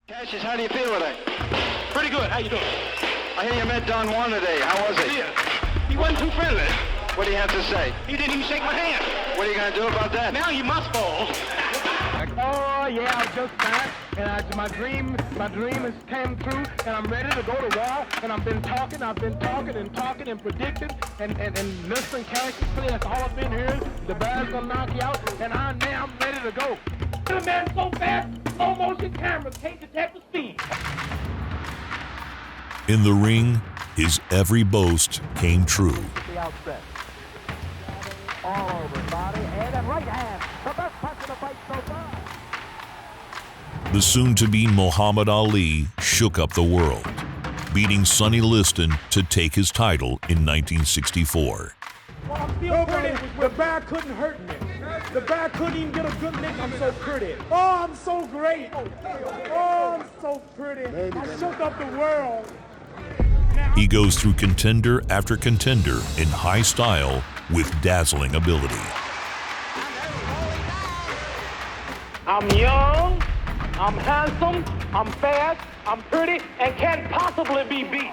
Cassius, how do you feel today? Pretty good. How you doing? I hear you met Don Juan today. How was he? Yeah. He wasn't too friendly. What do you have to say? He didn't even shake my hand. What are you going to do about that? Now you must fall. Oh, yeah, I was just back, and my dream has came true, and I'm ready to go to war, and I've been talking and predicting, and listening carefully. That's all I've been hearing. The Bears gonna knock you out, and I'm ready to go. The man so fast, slow motion cameras can't detect the speed. In the ring, his every boast came true. The outset. All over body, and then right hand. The best punch of the fight so far. The soon-to-be Muhammad Ali shook up the world, beating Sonny Liston to take his title in 1964. Well, I'm still pretty. The bear couldn't hurt me. The bear couldn't even get a good lick. I'm so pretty. Oh, I'm so great. Oh, I'm so pretty. I shook up the world. He goes through contender after contender in high style with dazzling ability. I'm young, I'm handsome, I'm fast, I'm pretty, and can't possibly be beat.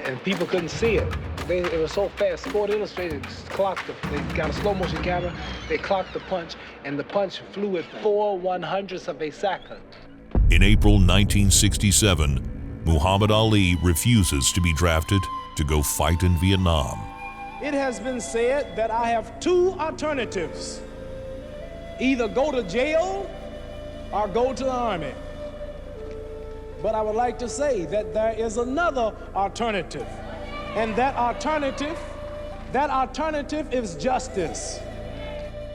And people couldn't see it. It was so fast. Sport Illustrated they got a slow motion camera, they clocked the punch, and the punch flew at 4/100ths of a second. In April 1967, Muhammad Ali refuses to be drafted to go fight in Vietnam. It has been said that I have two alternatives. Either go to jail or go to the army. But I would like to say that there is another alternative. And that alternative is justice.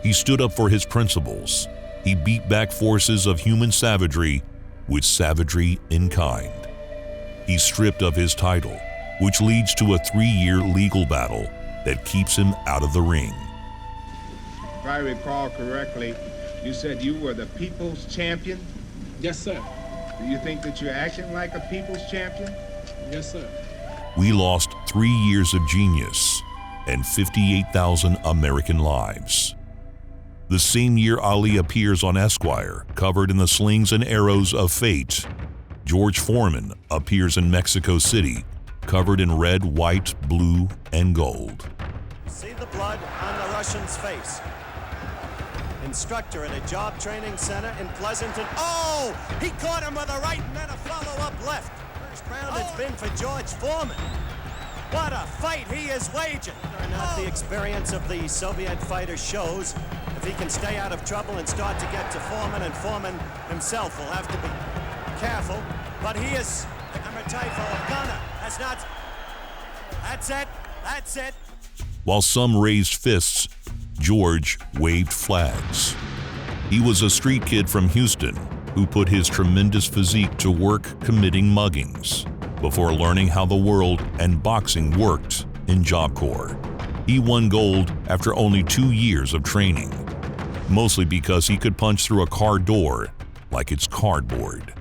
He stood up for his principles. He beat back forces of human savagery with savagery in kind. He's stripped of his title, which leads to a 3-year legal battle that keeps him out of the ring. If I recall correctly, you said you were the people's champion? Yes, sir. Do you think that you're acting like a people's champion? Yes, sir. We lost 3 years of genius and 58,000 American lives. The same year Ali appears on Esquire, covered in the slings and arrows of fate, George Foreman appears in Mexico City, covered in red, white, blue, and gold. See the blood on the Russian's face. Instructor at a job training center in Pleasanton. Oh! He caught him with a right and then a follow-up left. First round it's been for George Foreman. What a fight he is waging. Not the experience of the Soviet fighter shows. If he can stay out of trouble and start to get to Foreman, and Foreman himself will have to be careful. But he is number Typho, Gunner. That's it. While some raised fists, George waved flags. He was a street kid from Houston who put his tremendous physique to work committing muggings before learning how the world and boxing worked in Job Corps. He won gold after only 2 years of training, mostly because he could punch through a car door like it's cardboard.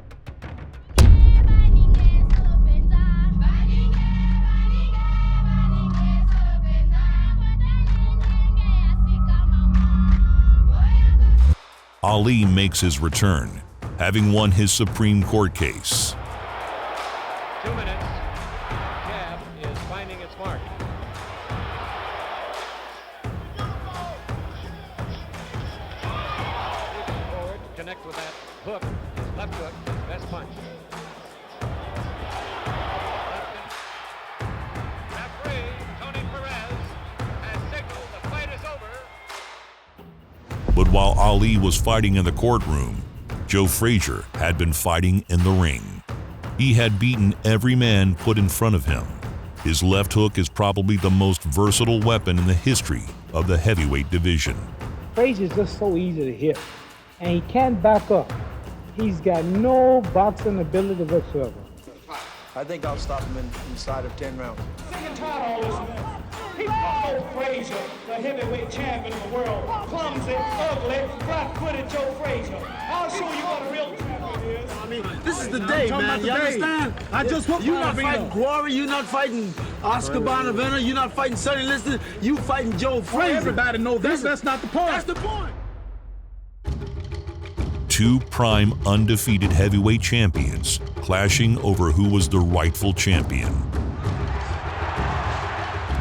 Ali makes his return, having won his Supreme Court case. 2 minutes. Jab is finding its mark. Forward, connect with that hook. His left hook, his best punch. Referee Tony Perez has signaled the fight is over. But while Ali was fighting in the courtroom, Joe Frazier had been fighting in the ring. He had beaten every man put in front of him. His left hook is probably the most versatile weapon in the history of the heavyweight division. Frazier's just so easy to hit, and he can't back up. He's got no boxing ability whatsoever. I think I'll stop him inside of 10 rounds. Sick and tired of all this, man. Joe Frazier, the heavyweight champion of the world. Clumsy, ugly, flat-footed Joe Frazier. I'll show you what a real champion is. I mean, this is the day, man. You understand? I just whooped You're not fighting Glory. You're not fighting Oscar Bonavena. You're not fighting Sonny Liston. You fighting Joe Frazier. Everybody knows that's not the point. That's the point. Two prime undefeated heavyweight champions clashing over who was the rightful champion.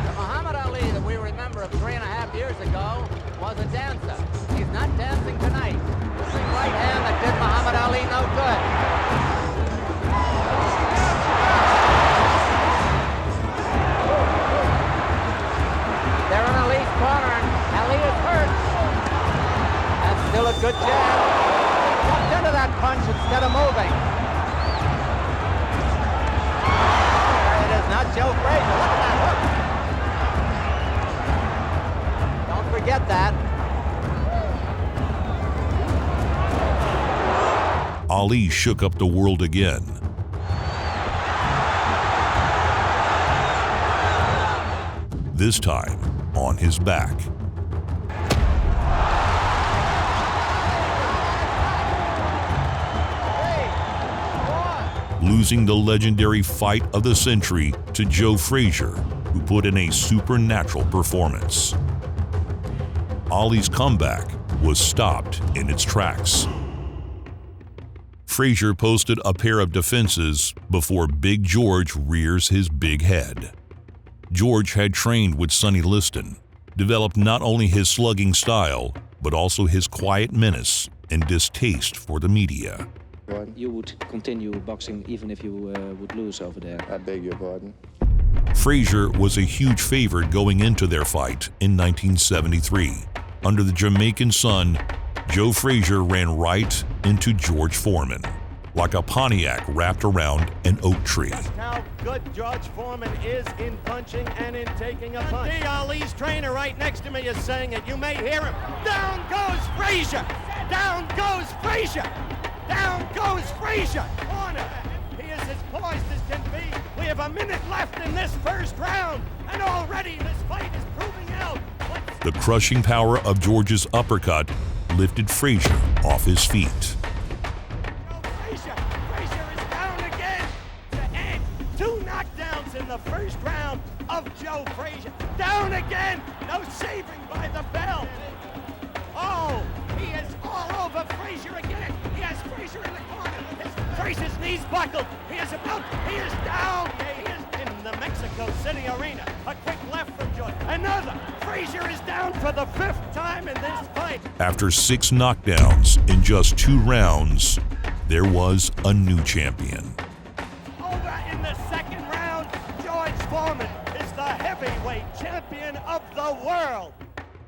The Muhammad Ali that we remember of 3.5 years ago was a dancer. He's not dancing tonight. Using right hand that did Muhammad Ali no good. They're in Ali's corner, and Ali is hurt. That's still a good jab. Ducked into that punch instead of moving. It is not Joe Frazier. Look at that hook. Don't forget that. Ali shook up the world again. This time on his back. Losing the legendary fight of the century to Joe Frazier, who put in a supernatural performance. Ali's comeback was stopped in its tracks. Frazier posted a pair of defenses before Big George rears his big head. George had trained with Sonny Liston, developed not only his slugging style, but also his quiet menace and distaste for the media. You would continue boxing even if you would lose over there. I beg your pardon. Frazier was a huge favorite going into their fight in 1973. Under the Jamaican sun, Joe Frazier ran right into George Foreman, like a Pontiac wrapped around an oak tree. How good George Foreman is in punching and in taking a punch. Ali's trainer right next to me is saying it. You may hear him. Down goes Frazier! Down goes Frazier! Down goes Frazier! Corner. He is as poised as can be. We have a minute left in this first round, and already this fight is proving out. The crushing power of George's uppercut lifted Frazier off his feet. Frazier is down again to end 2 knockdowns in the first round of Joe Frazier. Down again, no saving by the bell. Oh, he is all over Frazier again. He has Frazier in the corner. Frazier's knees buckled. He is down. He is in the Mexico City arena. A quick left from George. Another. Frazier is down for the 5th time in this fight. After 6 knockdowns in just 2 rounds, there was a new champion. Over in the second round, George Foreman is the heavyweight champion of the world.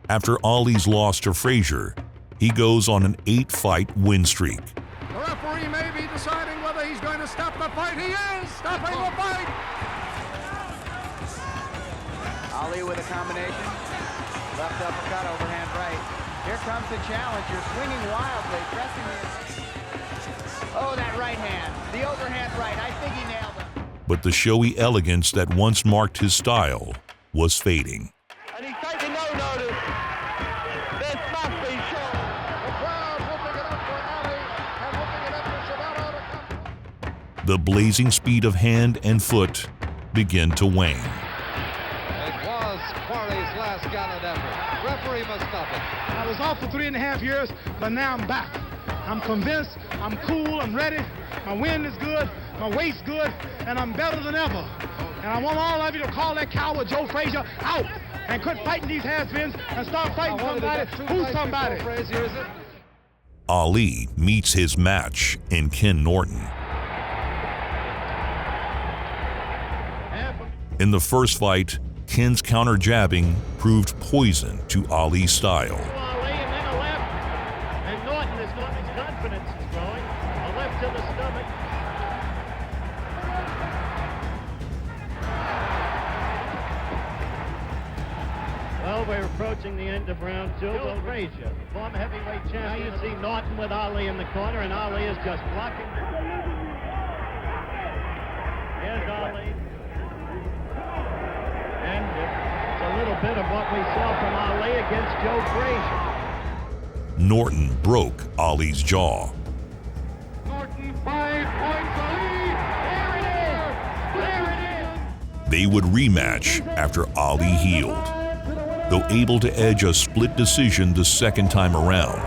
After Ali's loss to Frazier, he goes on an 8-fight win streak. The referee may be deciding whether he's going to stop the fight. He is stopping the fight. Ali with a combination. Left uppercut, overhand right. Here comes the challenger, swinging wildly, pressing the... Oh, that right hand. The overhand right. I think he nailed it. But the showy elegance that once marked his style was fading. And he's taking no notice. This must be shown. The crowd whooping it up for Ali and whooping it up for Chivado to come. The blazing speed of hand and foot began to wane. It was Quarry's last gallant effort. Referee must stop it. I was off for 3.5 years, but now I'm back. I'm convinced, I'm cool, I'm ready. My wind is good, my weight's good, and I'm better than ever. And I want all of you to call that coward Joe Frazier out and quit fighting these has-beens and start fighting somebody who's somebody. Frazier, is it? Ali meets his match in Ken Norton. In the first fight, Ken's counter-jabbing proved poison to Ali's style. Ali and then a left. And Norton is going, his confidence is growing. A left to the stomach. Well, we're approaching the end of round 2. Joe Frazier, former heavyweight champion. Now you see Norton with Ali in the corner, and Ali is just blocking. Here's Ali. And it's a little bit of what we saw from Ali against Joe Frazier. Norton broke Ali's jaw. Norton, 5 points, Ali. There it is. There it is. They would rematch after Ali healed, though able to edge a split decision the second time around.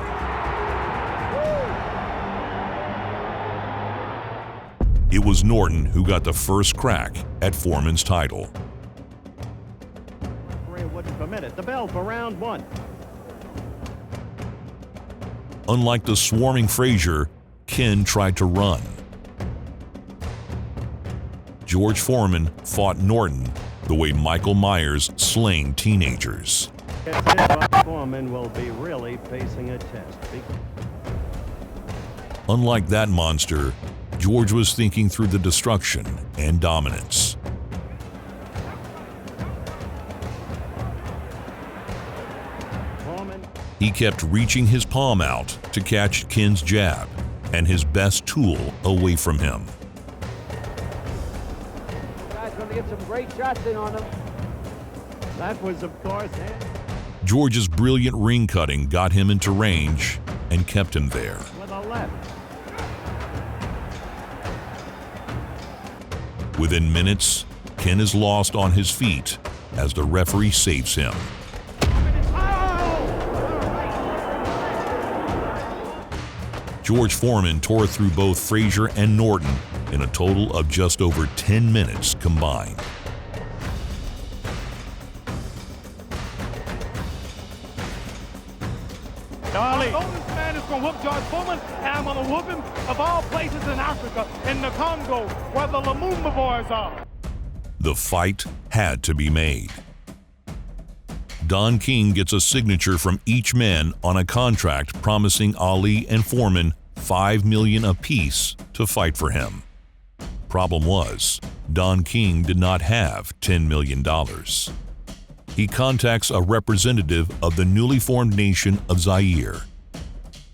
It was Norton who got the first crack at Foreman's title. Referee wouldn't permit it. The bell for round 1. Unlike the swarming Frazier, Ken tried to run. George Foreman fought Norton the way Michael Myers slain teenagers. Foreman will be really facing a test. Unlike that monster, George was thinking through the destruction and dominance. He kept reaching his palm out to catch Ken's jab and his best tool away from him. Guys going to get some great shots in on him. That was, of course, George's brilliant ring cutting got him into range and kept him there. with a left. Within minutes, Ken is lost on his feet as the referee saves him. George Foreman tore through both Frazier and Norton in a total of just over 10 minutes combined. I know this man is going to whoop George Foreman, and I'm going to whoop him of all places in Africa, in the Congo, where the Lumumba boys are. The fight had to be made. Don King gets a signature from each man on a contract promising Ali and Foreman $5 million apiece to fight for him. Problem was, Don King did not have $10 million. He contacts a representative of the newly formed nation of Zaire.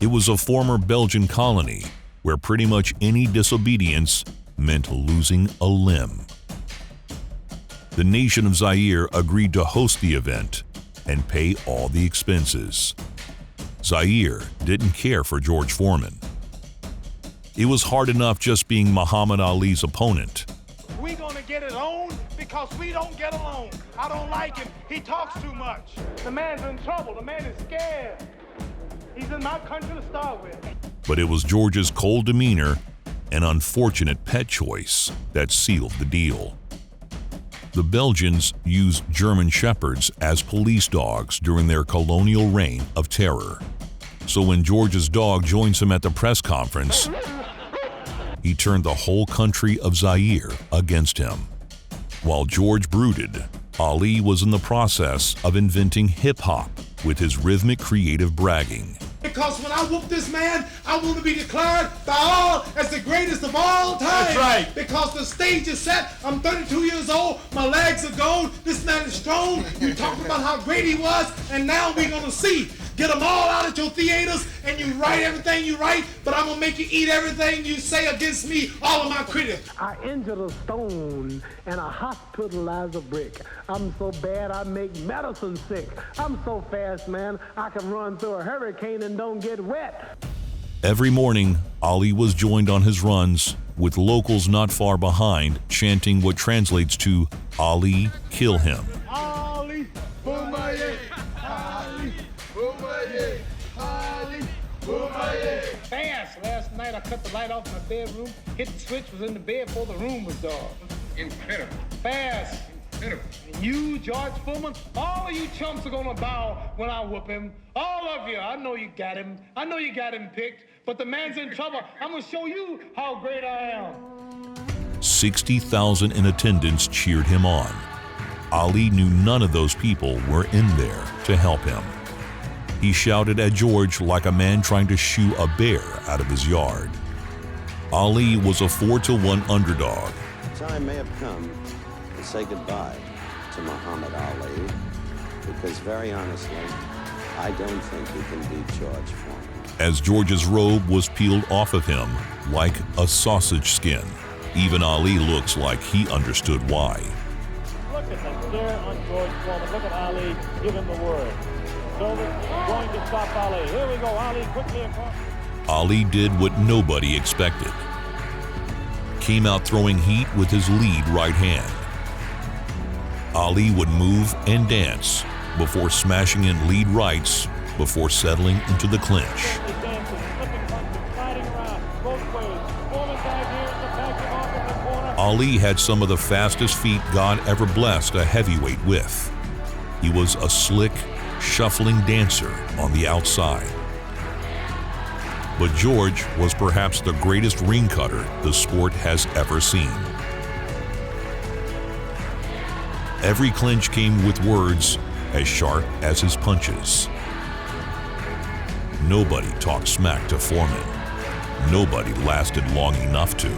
It was a former Belgian colony where pretty much any disobedience meant losing a limb. The nation of Zaire agreed to host the event and pay all the expenses. Zaire didn't care for George Foreman. It was hard enough just being Muhammad Ali's opponent. We're going to get it on because we don't get along. I don't like him. He talks too much. The man's in trouble. The man is scared. He's in my country to start with. But it was George's cold demeanor and unfortunate pet choice that sealed the deal. The Belgians used German shepherds as police dogs during their colonial reign of terror. So when George's dog joins him at the press conference, he turned the whole country of Zaire against him. While George brooded, Ali was in the process of inventing hip-hop with his rhythmic creative bragging. Because when I whoop this man, I want to be declared by all as the greatest of all time. That's right. Because the stage is set. I'm 32 years old. My legs are gone. This man is strong. You talked about how great he was, and now we're going to see. Get them all out at your theaters, and you write everything you write, but I'm going to make you eat everything you say against me, all of my critics. I injured a stone, and I hospitalized a brick. I'm so bad I make medicine sick. I'm so fast, man, I can run through a hurricane and don't get wet. Every morning, Ali was joined on his runs with locals not far behind chanting what translates to Ali, kill him. Ali, Boomaye, Ali, Boomaye, Ali, Boomaye. Fast. Last night I cut the light off in my bedroom, hit the switch, was in the bed before the room was dark. Incredible. Fast. Incredible. And you, George Foreman, all of you chumps are gonna bow when I whoop him. All of you. I know you got him. I know you got him picked, but the man's in trouble. I'm gonna show you how great I am. 60,000 in attendance cheered him on. Ali knew none of those people were in there to help him. He shouted at George like a man trying to shoo a bear out of his yard. Ali was a 4-1 underdog. The time may have come to say goodbye to Muhammad Ali, because very honestly, I don't think you can beat George Foreman. As George's robe was peeled off of him like a sausage skin, even Ali looks like he understood why. Look at them. They're George Foreman. Look at Ali. Give him the word. Silver's going to stop Ali. Here we go. Ali quickly across. Ali did what nobody expected. Came out throwing heat with his lead right hand. Ali would move and dance before smashing in lead rights before settling into the clinch. Ali had some of the fastest feet God ever blessed a heavyweight with. He was a slick, shuffling dancer on the outside. But George was perhaps the greatest ring cutter the sport has ever seen. Every clinch came with words as sharp as his punches. Nobody talked smack to Foreman. Nobody lasted long enough to.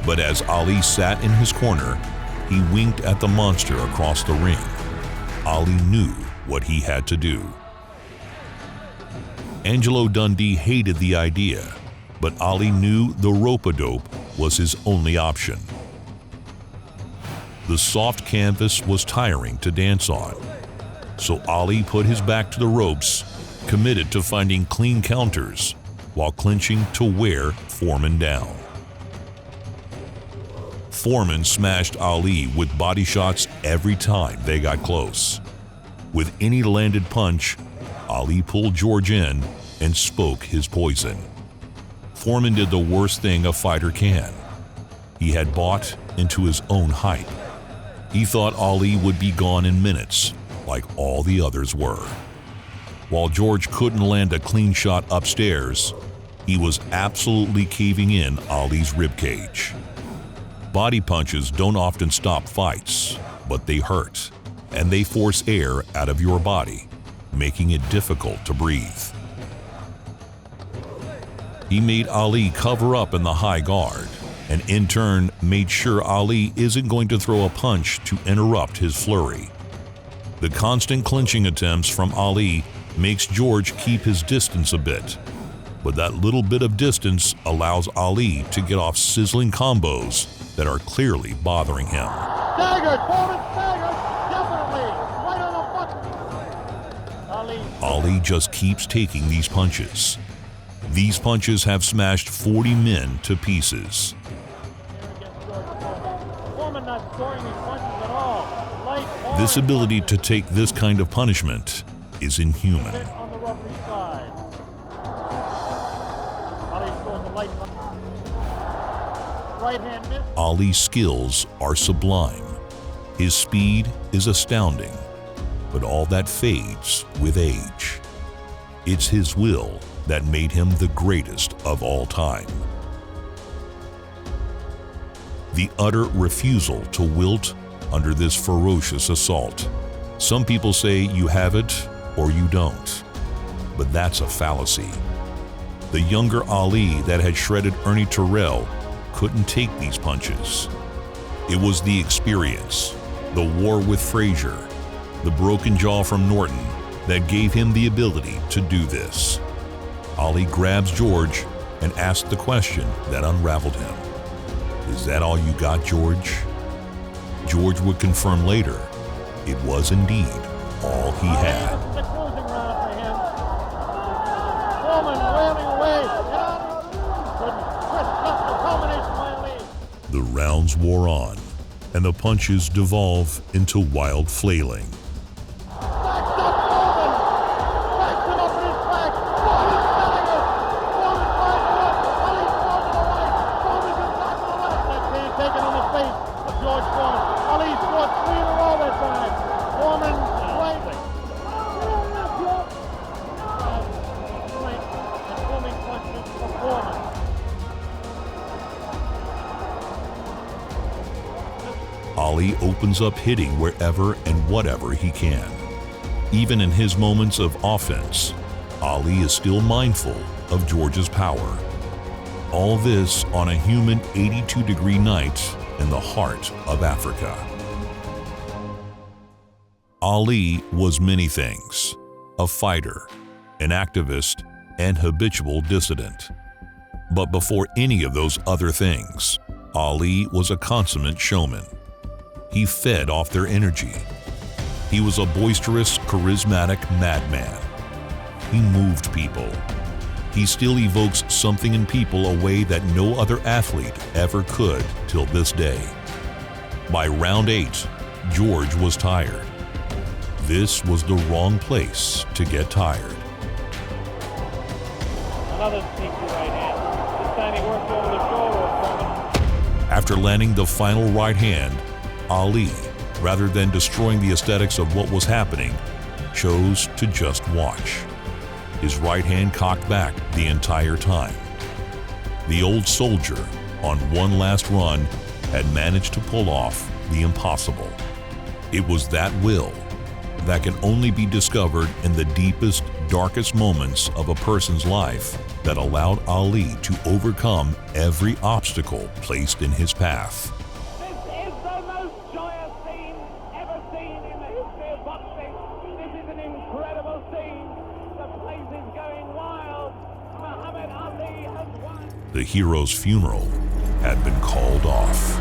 But as Ali sat in his corner, he winked at the monster across the ring. Ali knew what he had to do. Angelo Dundee hated the idea, but Ali knew the rope-a-dope was his only option. The soft canvas was tiring to dance on, so Ali put his back to the ropes, committed to finding clean counters while clinching to wear Foreman down. Foreman smashed Ali with body shots every time they got close. With any landed punch, Ali pulled George in and spoke his poison. Foreman did the worst thing a fighter can. He had bought into his own hype. He thought Ali would be gone in minutes, like all the others were. While George couldn't land a clean shot upstairs, he was absolutely caving in Ali's ribcage. Body punches don't often stop fights, but they hurt, and they force air out of your body, making it difficult to breathe. He made Ali cover up in the high guard, and in turn made sure Ali isn't going to throw a punch to interrupt his flurry. The constant clinching attempts from Ali makes George keep his distance a bit, but that little bit of distance allows Ali to get off sizzling combos that are clearly bothering him. Staggered, Foreman staggered, definitely, right on the button. Ali just keeps taking these punches. These punches have smashed 40 men to pieces. Foreman not scoring these punches at all. This ability to take this kind of punishment is inhuman. On the referee's side. Ali scoring the light punch. Right hand miss. Ali's skills are sublime. His speed is astounding, but all that fades with age. It's his will that made him the greatest of all time. The utter refusal to wilt under this ferocious assault. Some people say you have it or you don't, but that's a fallacy. The younger Ali that had shredded Ernie Terrell couldn't take these punches. It was the experience, the war with Frazier, the broken jaw from Norton that gave him the ability to do this. Ali grabs George and asks the question that unraveled him. Is that all you got, George? George would confirm later, it was indeed all he had. This is the closing round for him. Foreman wailing away. The rounds wore on, and the punches devolve into wild flailing. Ali opens up hitting wherever and whatever he can. Even in his moments of offense, Ali is still mindful of George's power. All this on a humid 82-degree night in the heart of Africa. Ali was many things: a fighter, an activist, and habitual dissident. But before any of those other things, Ali was a consummate showman. He fed off their energy. He was a boisterous, charismatic madman. He moved people. He still evokes something in people a way that no other athlete ever could till this day. By round 8, George was tired. This was the wrong place to get tired. Another sneaky right hand. This time he worked over the shoulder of Foreman. After landing the final right hand, Ali, rather than destroying the aesthetics of what was happening, chose to just watch. His right hand cocked back the entire time. The old soldier, on one last run, had managed to pull off the impossible. It was that will that can only be discovered in the deepest, darkest moments of a person's life that allowed Ali to overcome every obstacle placed in his path. This is the most joyous scene ever seen in the history of boxing. This is an incredible scene. The place is going wild. Muhammad Ali has won. The hero's funeral had been called off.